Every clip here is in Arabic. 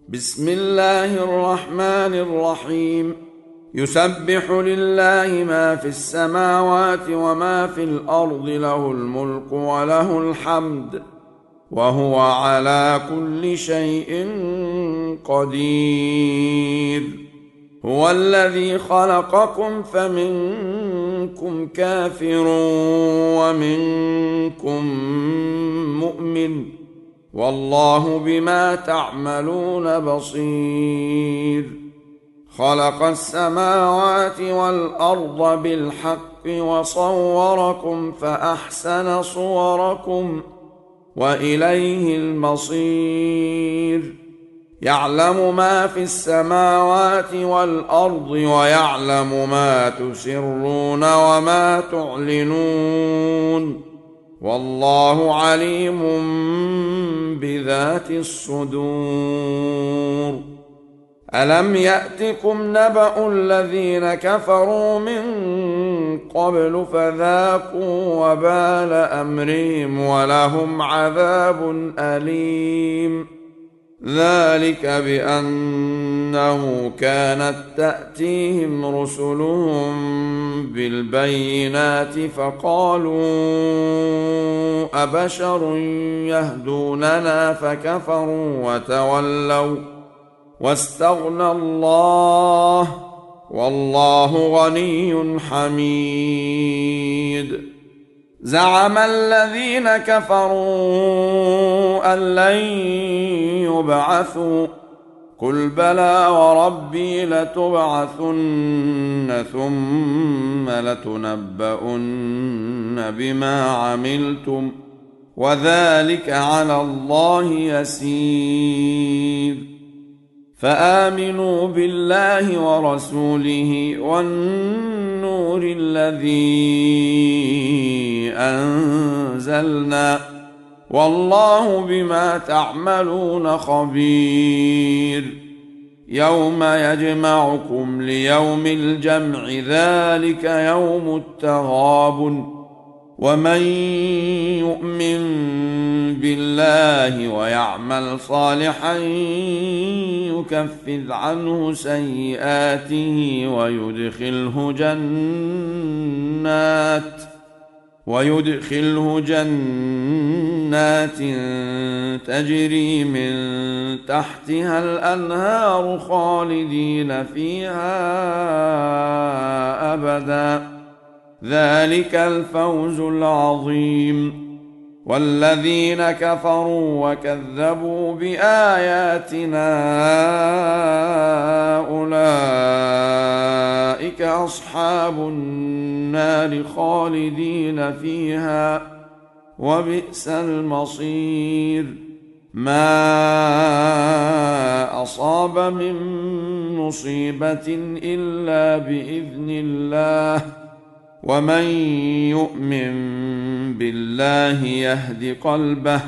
بسم الله الرحمن الرحيم. يسبح لله ما في السماوات وما في الأرض، له الملك وله الحمد، وهو على كل شيء قدير. هو الذي خلقكم فمنكم كافر ومنكم مؤمن، والله بما تعملون بصير. خلق السماوات والأرض بالحق وصوركم فأحسن صوركم وإليه المصير. يعلم ما في السماوات والأرض ويعلم ما تسرون وما تعلنون، والله عليم بذات الصدور. ألم يأتكم نبأ الذين كفروا من قبل فذاقوا وبال أمرهم ولهم عذاب أليم. ذلك بأنه كانت تأتيهم رسلهم بالبينات فقالوا أبشر يهدوننا فكفروا وتولوا واستغنى الله، والله غني حميد. زعم الذين كفروا أن لن يبعثوا، قل بلى وربي لتبعثن ثم لتنبؤن بما عملتم، وذلك على الله يسير. فآمنوا بالله ورسوله والنور الذي أنزلنا، والله بما تعملون خبير. يوم يجمعكم ليوم الجمع، ذلك يوم التغابن. ومن يؤمن بالله ويعمل صالحا يكفر عنه سيئاته ويدخله جنات تجري من تحتها الأنهار خالدين فيها أبدا، ذلك الفوز العظيم. والذين كفروا وكذبوا بآياتنا أولئك أصحاب النار خالدين فيها، وبئس المصير. ما أصاب من مصيبة إلا بإذن الله، ومن يؤمن بالله يهد قلبه،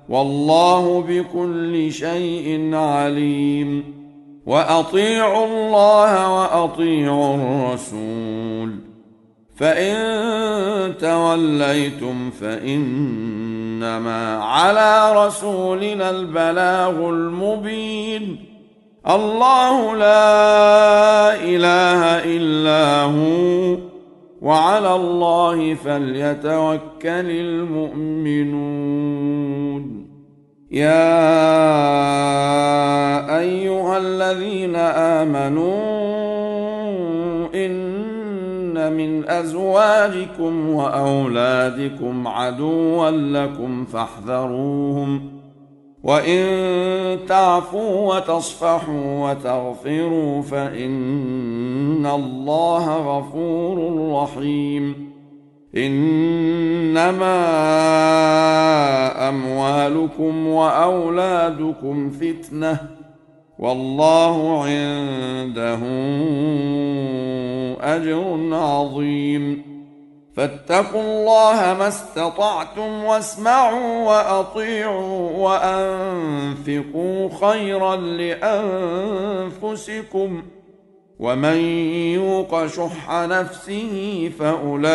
والله بكل شيء عليم. وأطيعوا الله وأطيعوا الرسول، فإن توليتم فإنما على رسولنا البلاغ المبين. الله لا إله إلا هو، وعلى الله فليتوكل المؤمنون. يا أيها الذين آمنوا إن من أزواجكم وأولادكم عدوا لكم فاحذروهم، وإن تعفوا وتصفحوا وتغفروا فإن الله غفور رحيم. إنما أموالكم وأولادكم فتنة، والله عنده أجر عظيم. فاتقوا الله ما استطعتم واسمعوا وأطيعوا وأنفقوا خيرا لأنفسكم، ومن يوق شح نفسه فأولئك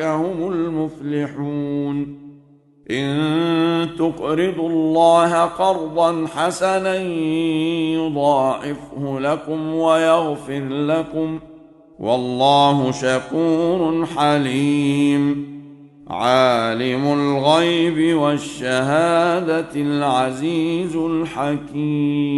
هم المفلحون. إن تقرضوا الله قرضا حسنا يضاعفه لكم ويغفر لكم، والله شكور حليم. عالم الغيب والشهادة العزيز الحكيم.